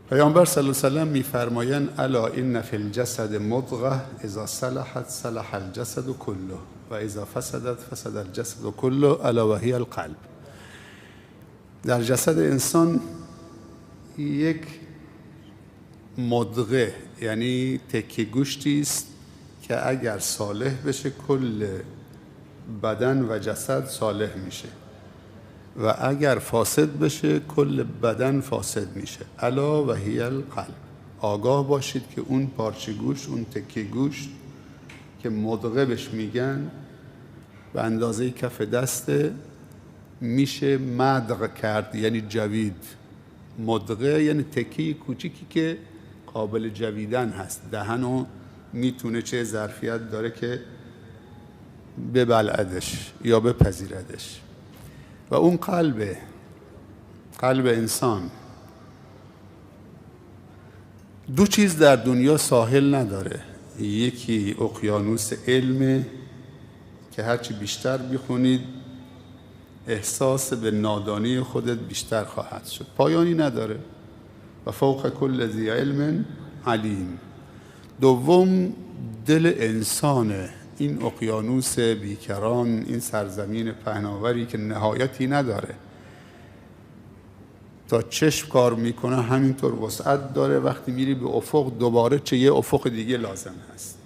پیامبر صلی الله علیه و سلم میفرمایند الا ان فی الجسد مضغه اذا صلحت صلح الجسد كله و اذا فسدت فسد الجسد كله الا وهی القلب. در جسد انسان یک مضغه یعنی تکه گوشتی است که اگر صالح بشه کل بدن و جسد صالح میشه و اگر فاسد بشه کل بدن فاسد میشه. الا و هی القلب. آگاه باشید که اون پارچه گوشت، اون تکه گوشت که مضغه بهش میگن، به اندازه کف دسته میشه مدغ کرد، یعنی جوید. مضغه یعنی تکه کوچیکی که قابل جویدن هست، دهنو میتونه چه ظرفیت داره که ببلعدش یا بپذیردش. و اون قلب انسان دو چیز در دنیا ساحل نداره. یکی اقیانوس علمه که هرچی بیشتر بخونید احساس به نادانی خودت بیشتر خواهد شد، پایانی نداره. و فوق کل ذی علم علیم. دوم دل انسانه، این اقیانوس بیکران، این سرزمین پهناوری که نهایتی نداره، تا چشم کار میکنه همینطور وسعت داره. وقتی میری به افق دوباره چه یه افق دیگه لازم هست.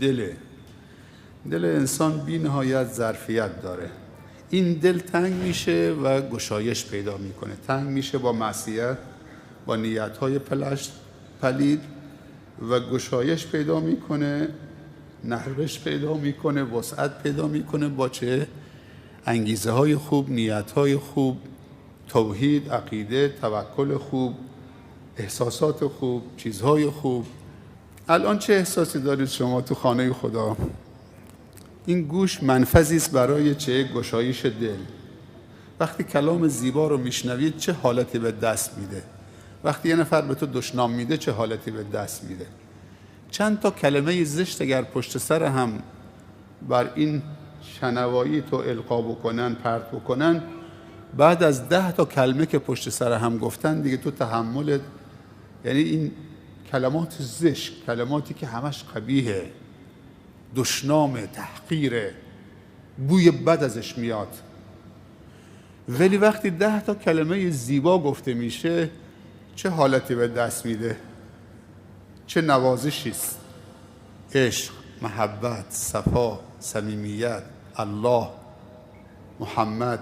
دل انسان بی نهایت ظرفیت داره. این دل تنگ میشه و گشایش پیدا میکنه. تنگ میشه با معصیت، با نیتهای پلید، و گشایش پیدا میکنه، نرمش پیدا میکنه، وسعت پیدا میکنه با چه؟ انگیزه های خوب، نیت های خوب، توحید، عقیده، توکل خوب، احساسات خوب، چیزهای خوب. الان چه احساسی دارید شما تو خانه خدا؟ این گوش منفذی است برای چه؟ گشایش دل. وقتی کلام زیبا رو میشنوید چه حالتی به دست میده؟ وقتی یه نفر به تو دشنام میده چه حالتی به دست میده؟ چند تا کلمه زشت اگر پشت سر هم بر این شنوایی تو القا بکنن، پرت بکنن، بعد از 10 تا کلمه که پشت سر هم گفتن دیگه تو تحملت، یعنی این کلمات زشت، کلماتی که همش قبیحه، دشنامه، تحقیره، بوی بد ازش میاد. ولی وقتی 10 تا کلمه زیبا گفته میشه چه حالتی به دست میده؟ چه نوازشی است! عشق، محبت، صفا، صمیمیت، الله، محمد،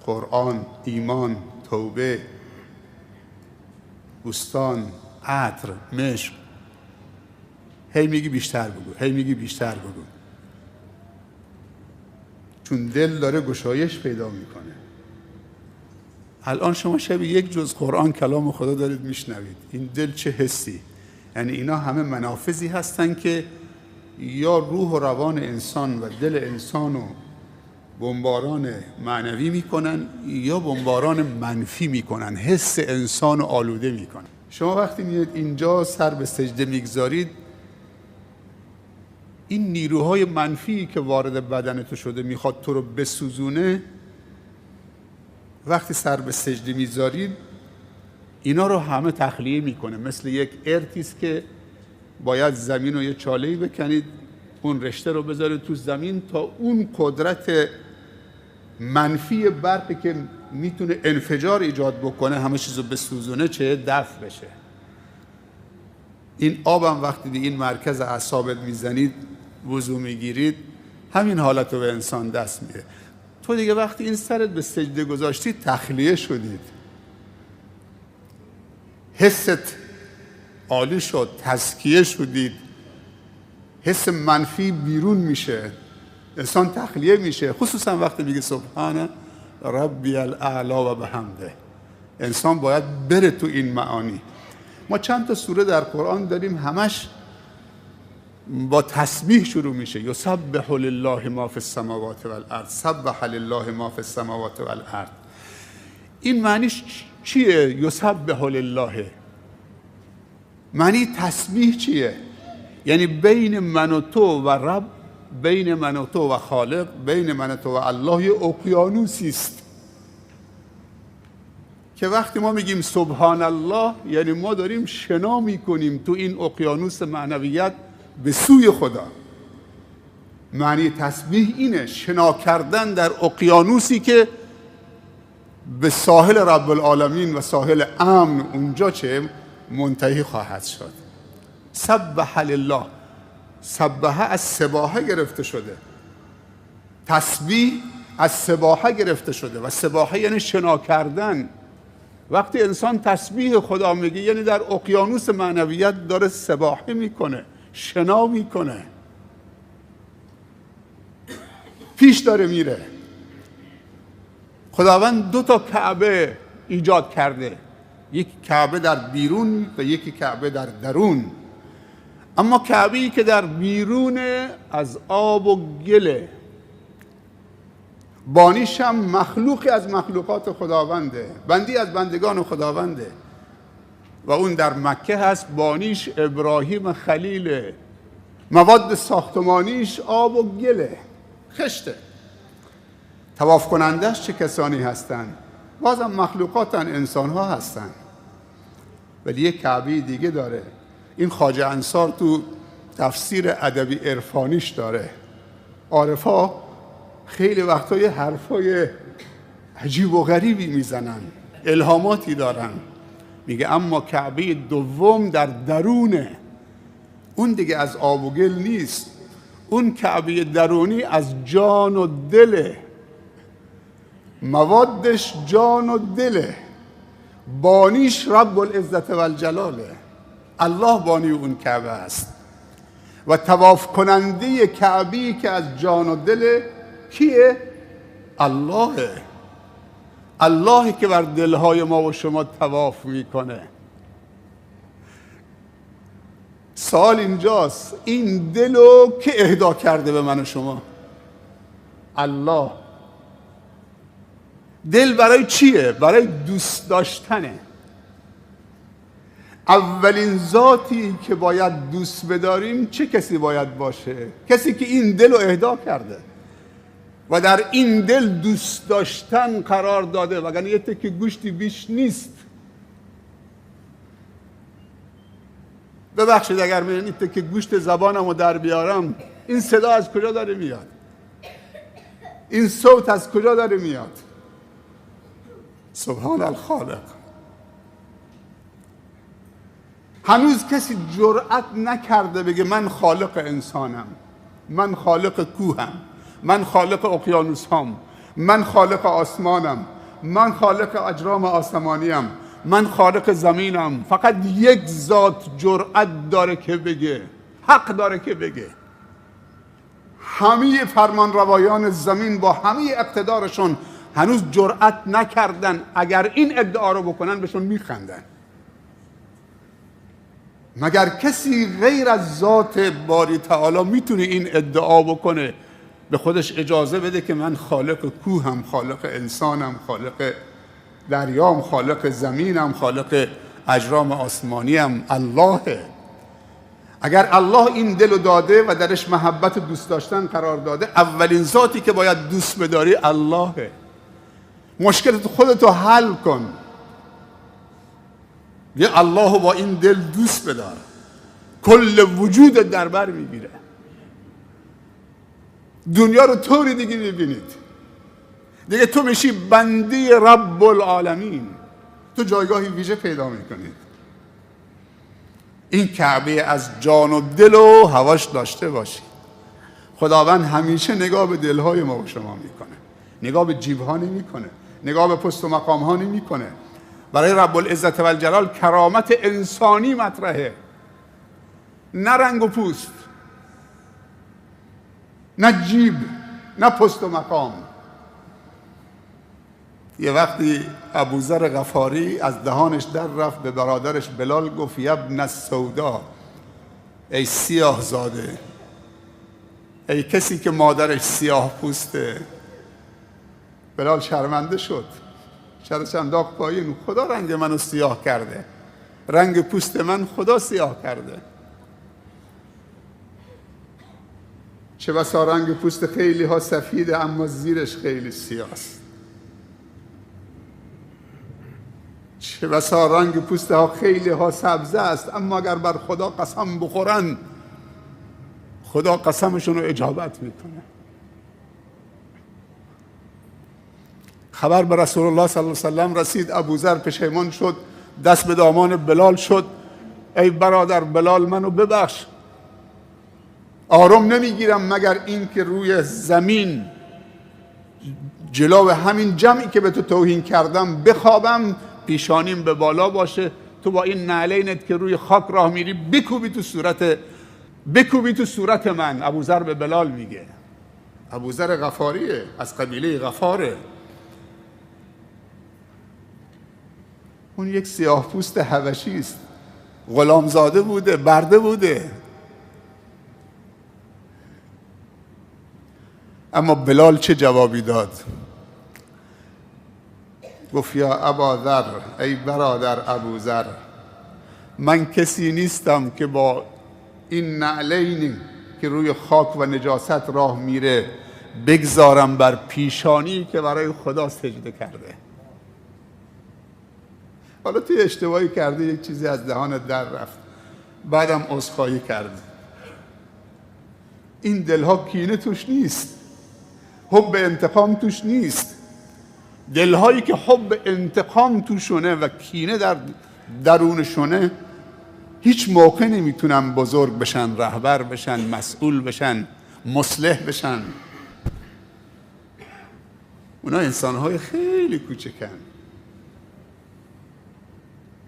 قرآن، ایمان، توبه، بوستان، عطر، مشک. هی میگی بیشتر بگو، هی میگی بیشتر بگو، چون دل داره گشایش پیدا میکنه. الان شما شب یک جز قرآن کلام خدا دارید میشنوید، این دل چه حسی؟ یعنی اینا همه منافذی هستن که یا روح و روان انسان و دل انسان رو بمباران معنوی میکنن یا بمباران منفی میکنن، حس انسان رو آلوده میکنن. شما وقتی میاد اینجا سر به سجده میگذارید، این نیروهای منفی که وارد بدن تو شده میخواد تو رو بسوزونه، وقتی سر به سجده میذارید اینا رو همه تخلیه میکنه. مثل یک ارتیست که باید زمین رو یه چاله‌ای بکنید، اون رشته رو بذارید تو زمین تا اون قدرت منفی برقی که میتونه انفجار ایجاد بکنه همه چیزو بسوزونه چه؟ دفع بشه. این آبم وقتی دیگه این مرکز اعصابت میزنید، وضو میگیرید، همین حالت رو به انسان دست میده. تو دیگه وقتی این سرت به سجده گذاشتی تخلیه شدید، حست عالی شد، تزکیه شدید، حس منفی بیرون میشه، انسان تخلیه میشه. خصوصا وقتی میگه سبحان ربی الاعلی و بحمده، انسان باید بره تو این معانی. ما چند تا سوره در قرآن داریم همش با تسبیح شروع میشه. یسبح لله ما فی السماوات والارض، سبح لله ما فی السماوات والارض. این معنیش چیه؟ یسبح لله معنی تسبیح چیه؟ یعنی بین من و تو و رب، بین من و تو و خالق، بین من و تو و الله یه اقیانوسی است. که وقتی ما میگیم سبحان الله یعنی ما داریم شنا میکنیم تو این اقیانوس معنویت به سوی خدا. معنی تسبیح اینه، شنا کردن در اقیانوسی که به ساحل رب العالمین و ساحل امن اونجا چه منتهی خواهد شد. سبح لله، سبح از سباحه گرفته شده، تسبیح از سباحه گرفته شده و سباحه یعنی شنا کردن. وقتی انسان تسبیح خدا میگه یعنی در اقیانوس معنویت داره سباحه میکنه، شنا میکنه، پیش داره میره. خداوند 2 تا کعبه ایجاد کرده، یک کعبه در بیرون و یکی کعبه در درون. اما کعبه‌ای که در بیرون از آب و گله، بانیش هم مخلوقی از مخلوقات خداونده، بندی از بندگان خداونده و اون در مکه هست. بانیش ابراهیم خلیله، مواد ساختمانیش آب و گله، خشته. طواف کنندش چه کسانی هستند؟ بازم مخلوقاتن، انسان ها هستن. ولی یک کعبه دیگه داره. این خواجه انصار تو تفسیر ادبی عرفانیش داره. عارفا خیلی وقتای حرفای عجیب و غریبی میزنن، الهاماتی دارن. میگه اما کعبه دوم در درونه، اون دیگه از آب و گل نیست، اون کعبه درونی از جان و دله، موادش جان و دله، بانیش رب العزت و الجلاله، الله بانی اون کعبه است. و طواف کننده کعبه‌ای که از جان و دل کیه؟ اللهه. اللهی که بر دلهای ما و شما طواف میکنه. سوال اینجاست، این دلو که اهدا کرده به من و شما؟ الله. دل برای چیه؟ برای دوست داشتنه. اولین ذاتی که باید دوست بداریم چه کسی باید باشه؟ کسی که این دل رو اهدا کرده و در این دل دوست داشتن قرار داده، وگرنه یه تکه گوشتی بیش نیست. ببخشید اگر من این تکه گوشت زبانم رو در بیارم، این صدا از کجا داره میاد؟ این صوت از کجا داره میاد؟ سبحان الخالق. هنوز کسی جرأت نکرده بگه من خالق انسانم، من خالق کوهم، من خالق اقیانوس هم، من خالق آسمانم، من خالق اجرام آسمانیم، من خالق زمینم. فقط یک ذات جرأت داره که بگه، حق داره که بگه. همه فرمان روایان زمین با همه اقتدارشون هنوز جرأت نکردن. اگر این ادعا رو بکنن بهشون میخندن. مگر کسی غیر از ذات باری تعالی میتونه این ادعا بکنه، به خودش اجازه بده که من خالق کوهم، خالق انسانم، خالق دریام، خالق زمینم، خالق اجرام آسمانیم؟ اللهه. اگر الله این دل رو داده و درش محبت دوست داشتن قرار داده، اولین ذاتی که باید دوست بداری اللهه. مشکلت خودتو حل کن، یه الله با این دل دوست بدار، کل وجود در بر میگیره. دنیا رو طوری دیگه میبینید، دیگه تو میشی بندی رب العالمین، تو جایگاهی ویژه پیدا میکنید. این کعبه از جان و دل و هواش داشته باشی. خداوند همیشه نگاه به دلهای ما و شما میکنه، نگاه به جیبها نمیکنه، نگاه به پست و مقام ها نمیکنه. برای رب العزت و الجلال کرامت انسانی مطرحه، نه رنگ و پوست، نه جیب، نه پست و مقام. یه وقتی ابوذر غفاری از دهانش در رفت، به برادرش بلال گفت یا ابن السودا، ای سیاه زاده، ای کسی که مادرش سیاه پوسته. بلال شرمنده شد، سرش انداخت پایین. خدا رنگ منو سیاه کرده، رنگ پوست من خدا سیاه کرده. چه بسا رنگ پوست خیلی ها سفیده اما زیرش خیلی سیاه است. چه بسا رنگ پوست ها خیلی ها سبز است، اما اگر بر خدا قسم بخورن خدا قسمشون رو اجابت میکنه. خبر به رسول الله صلی الله علیه وسلم رسید. ابوذر پشیمان شد، دست به دامان بلال شد. ای برادر بلال، منو ببخش، آرام نمیگیرم مگر این که روی زمین جلو همین جمعی که به تو توهین کردم بخوابم، پیشانیم به بالا باشه، تو با این نعلینت که روی خاک راه میری بکوبی تو صورت من. ابوذر به بلال میگه. ابوذر غفاریه، از قبیله غفاره. اون یک سیاه پوست حبشی است، غلامزاده بوده، برده بوده. اما بلال چه جوابی داد؟ گفت یا اباذر، ای برادر ابوذر، من کسی نیستم که با این نعلینی که روی خاک و نجاست راه میره بگذارم بر پیشانی که برای خدا سجده کرده. حالا توی اشتباهی کرده، یک چیزی از دهانت در رفت، بعدم عذرخواهی کرد. این دلها کینه توش نیست، حب انتقام توش نیست. دلهایی که حب انتقام توشونه و کینه در درونشونه هیچ موقع نمیتونن بزرگ بشن، رهبر بشن، مسئول بشن، مصلح بشن. اونا انسانهای خیلی کوچکن.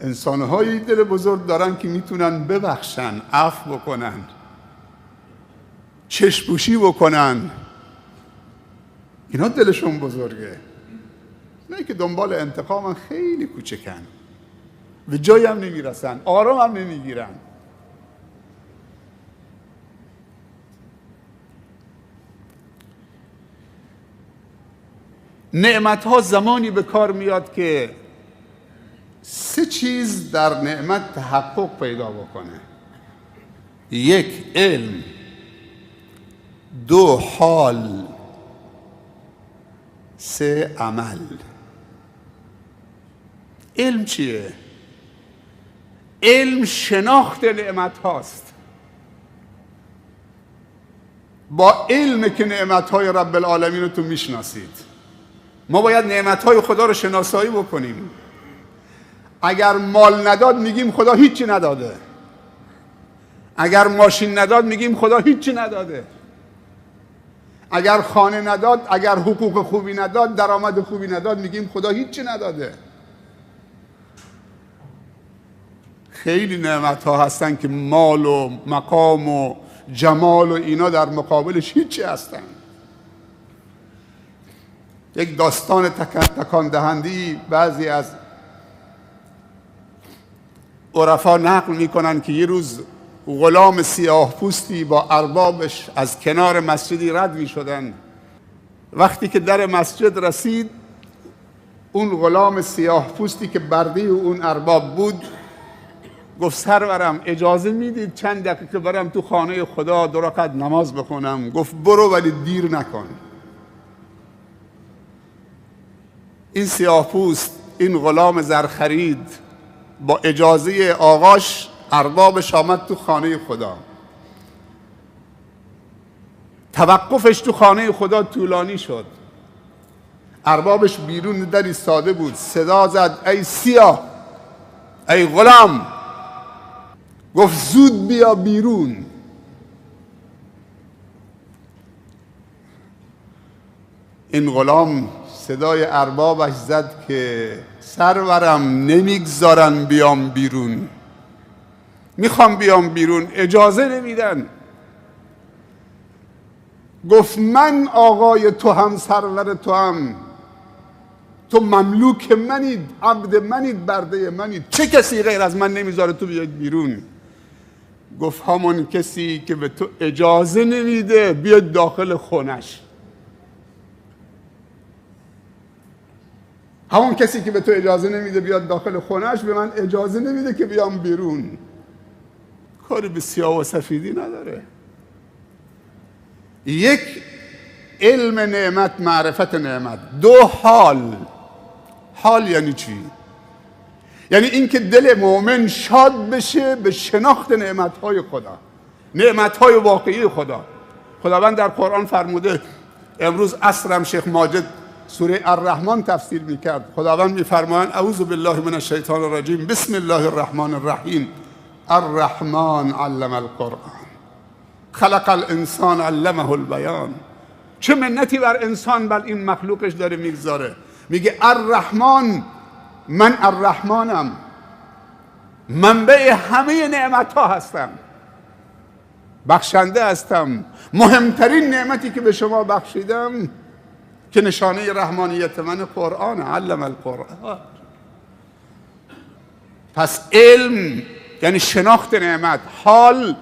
انسانهایی دل بزرگ دارن که میتونن ببخشن، عفو بکنن، چشم‌پوشی بکنن. اینا دلشون بزرگه. نه که دنبال انتقامن، خیلی کوچکن، به جایی هم نمیرسن، آرام هم نمیگیرن. نعمتها زمانی به کار میاد که 3 چیز در نعمت تحقق پیدا بکنه. 1 علم، 2 حال، 3 عمل. علم چیه؟ علم شناخت نعمت هاست. با علم که نعمت های رب العالمین رو تو میشناسید. ما باید نعمت های خدا رو شناسایی بکنیم. اگر مال نداد میگیم خدا هیچی نداده. اگر ماشین نداد میگیم خدا هیچی نداده. اگر خانه نداد، اگر حقوق خوبی نداد، درآمد خوبی نداد، میگیم خدا هیچی نداده. خیلی نعمت ها هستن که مال و مقام و جمال و اینا در مقابلش هیچی هستن. یک داستان تکان دهنده‌ای بعضی از عرفا نقل میکنن که یه روز غلام سیاه پوستی با اربابش از کنار مسجدی رد میشدن. وقتی که در مسجد رسید، اون غلام سیاه پوستی که برده اون ارباب بود گفت سرورم اجازه میدید چند دقیقه برم تو خانه خدا 2 رکعت نماز بخونم؟ گفت برو ولی دیر نکن. این سیاه پوست، این غلام زرخرید، با اجازه آقاش اربابش آمد تو خانه خدا. توقفش تو خانه خدا طولانی شد. اربابش بیرون در ایستاده بود، صدا زد ای سیاه، ای غلام. گفت زود بیا بیرون. این غلام صدای اربابش زد که سرورم نمیگذارن بیام بیرون، میخوام بیام بیرون، اجازه نمیدن. گفت من آقای تو هم، سرور تو هم، تو مملوک منید، عبد منید، برده منید، چه کسی غیر از من نمیذاره تو بیاید بیرون؟ گفت همون کسی که به تو اجازه نمیده بیاد داخل خونش. همون کسی که به تو اجازه نمیده بیاد داخل خونش به من اجازه نمیده که بیام بیرون. کاری به سیاه و سفیدی نداره. 1 علم نعمت، معرفت نعمت. 2 حال. حال یعنی چی؟ یعنی اینکه دل مؤمن شاد بشه به شناخت نعمتهای خدا، نعمتهای واقعی خدا. خداوند در قرآن فرموده، امروز عصرم شیخ ماجد سوره الرحمن تفسیر میکرد، خداوند میفرمایند اعوذ بالله من الشیطان الرجیم بسم الله الرحمن الرحیم الرحمن علم القرآن خلق الانسان علمه البیان. چه منتی بر انسان، بر این مخلوقش داره میگذاره. میگه الرحمن، من الرحمنم، منبع همه نعمت ها هستم، بخشنده هستم. مهمترین نعمتی که به شما بخشیدم که نشانه رحمانیت من قرآن، علم القرآن. پس علم یعنی شناخت نعمت، حال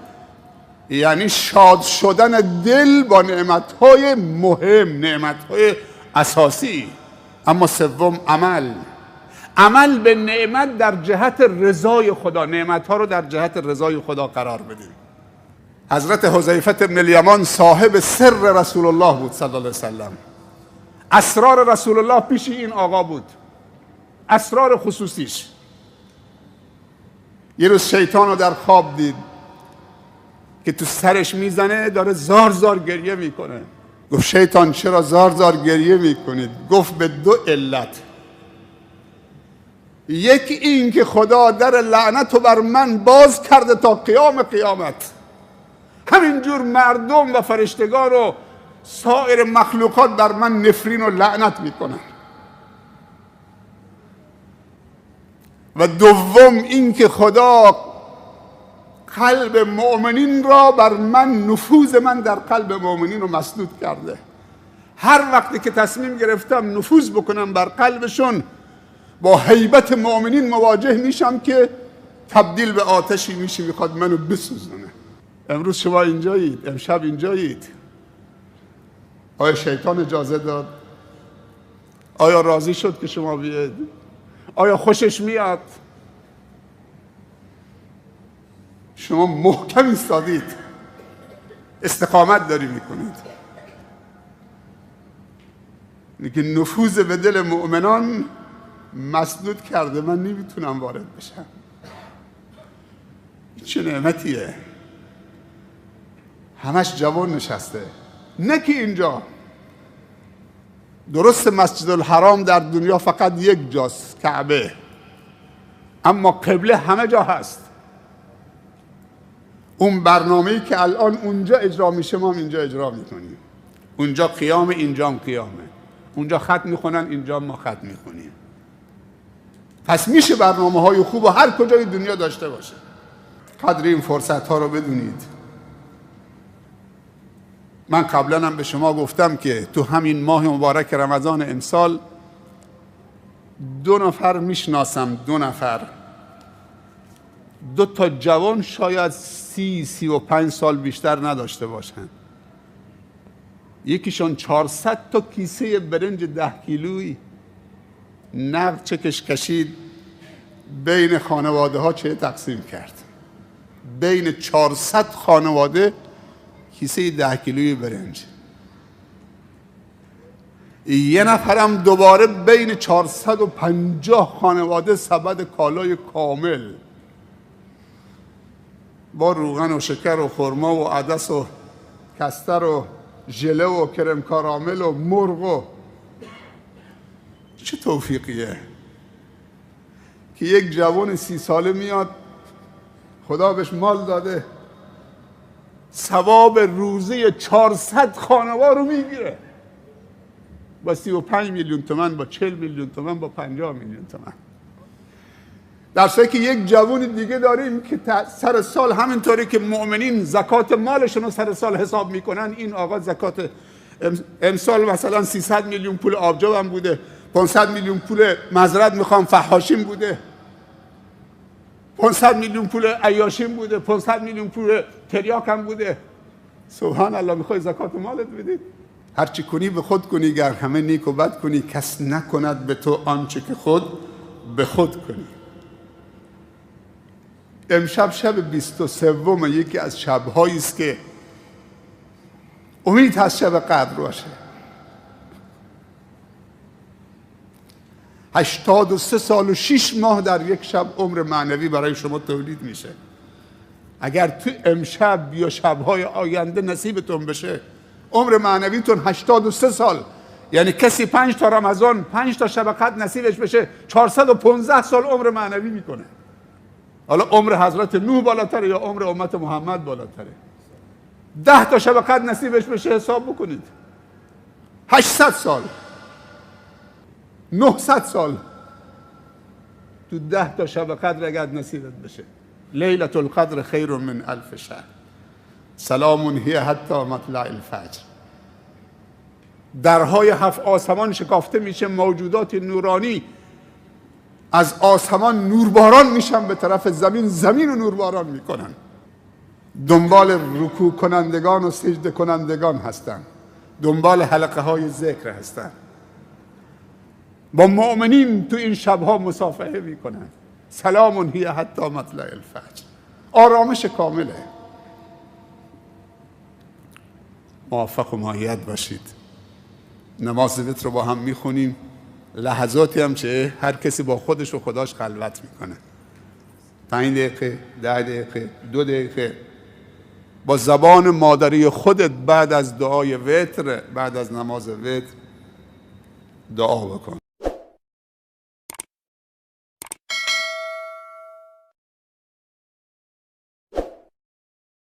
یعنی شاد شدن دل با نعمتهای مهم، نعمتهای اساسی. اما سوم عمل به نعمت در جهت رضای خدا، نعمتها رو در جهت رضای خدا قرار بدیم. حضرت حذیفه بن الیمان صاحب سر رسول الله بود صلی الله علیه وسلم. اسرار رسول الله پیش این آقا بود، اسرار خصوصیش. یه روز شیطان رو در خواب دید که تو سرش میزنه، داره زار زار گریه میکنه. گفت شیطان چرا زار زار گریه میکنید؟ گفت به دو علت. یکی این که خدا در لعنت رو بر من باز کرده تا قیام قیامت، همینجور مردم و فرشتگان و سایر مخلوقات بر من نفرین و لعنت میکنن. و دوم این که خدا قلب مؤمنین را بر من، نفوذ من در قلب مؤمنین رو مسدود کرده. هر وقتی که تصمیم گرفتم نفوذ بکنم بر قلبشون، با هیبت مؤمنین مواجه میشم که تبدیل به آتشی میشه میخواد منو بسوزونه. امروز شما اینجایید، امشب اینجایید. آیا شیطان اجازه داد؟ آیا راضی شد که شما بیاید؟ آیا خوشش میاد؟ شما محکم ایستادید، استقامت داری میکنید. میگه نفوذ به دل مؤمنان مسدود کرده، من نمیتونم وارد بشم. چه نعمتیه. همش جوان نشسته. نه که اینجا، درست مسجد الحرام در دنیا فقط یک جاست، کعبه، اما قبله همه جا هست. اون برنامه‌ای که الان اونجا اجرا میشه ما هم اینجا اجرا میکنیم. اونجا قیام، اینجا هم قیامه. اونجا خط میخونن، اینجا ما خط میخونیم. پس میشه برنامه‌های خوب و هر کجای دنیا داشته باشه. قدر این فرصت‌ها رو بدونید. من قبلا هم به شما گفتم که تو همین ماه مبارک رمضان امسال 2 نفر میشناسم، 2 نفر، 2 تا جوان شاید 30-35 سال بیشتر نداشته باشن. یکیشون 400 تا کیسه برنج 10 کیلویی نقد چکش کشید، بین خانواده ها چه تقسیم کرد. بین 400 خانواده کیسه 10 کیلویی برنج. یه نفرم دوباره بین 450 خانواده سبد کالای کامل با روغن و شکر و خرما و عدس و کستر و ژله و کرم کارامل و مرغ و چه توفیقیه که یک جوان 30 ساله میاد، خدا بهش مال داده، ثواب روزه 400 خانوار رو میگیره، با 35 میلیون تومن، با 40 میلیون تومن، با 50 میلیون تومن. در صورتی که یک جوان دیگه داریم که سر سال همینطوری که مؤمنین زکات مالشون رو سر سال حساب میکنن، این آقا زکات امسال مثلا 300 میلیون پول آبجو هم بوده، 500 میلیون پول مزرعه میخوام فحاشیم بوده، 500 میلیون پول عیاشیم بوده، 500 میلیون پول تریاک هم بوده. سبحان الله، میخوای زکات مالت بدید؟ هرچی کنی به خود کنی، گر همه نیک و بد کنی، کس نکند به تو آنچه که خود به خود کنی. امشب شب 23 یکی از شب‌هایی است که امید هست شب قدر باشه. 83 سال و 6 ماه در یک شب عمر معنوی برای شما تولید میشه. اگر تو امشب یا شبهای آینده نصیبتون بشه عمر معنویتون 83 سال، یعنی کسی 5 تا رمضان 5 تا شب قدر نصیبش بشه 415 سال عمر معنوی میکنه. حالا عمر حضرت نوح بالاتره یا عمر امت محمد بالاتره؟ 10 تا شب قدر نصیبش بشه حساب بکنید، 800 سال، 900 سال تو 10 تا شب قدر اگر نصیبت بشه. لیلة القدر خیر من الف شهر، سلام هی حتی مطلع الفجر. درهای 7 آسمان شکافته میشه، موجودات نورانی از آسمان نورباران میشن به طرف زمین، زمین رو نورباران میکنن. دنبال رکوع کنندگان و سجده کنندگان هستن، دنبال حلقه های ذکر هستن، با مؤمنین تو این شبها مصافحه میکنن. سلام هی حتی مطلع الفجر، آرامش کامله. موفق و مایت باشید. نماز وتر رو با هم میخونیم، لحظاتی هم چه هر کسی با خودش و خداش خلوت میکنه. 5 دقیقه، 10 دقیقه، 2 دقیقه با زبان مادری خودت بعد از دعای وتر، بعد از نماز وتر دعا بکن.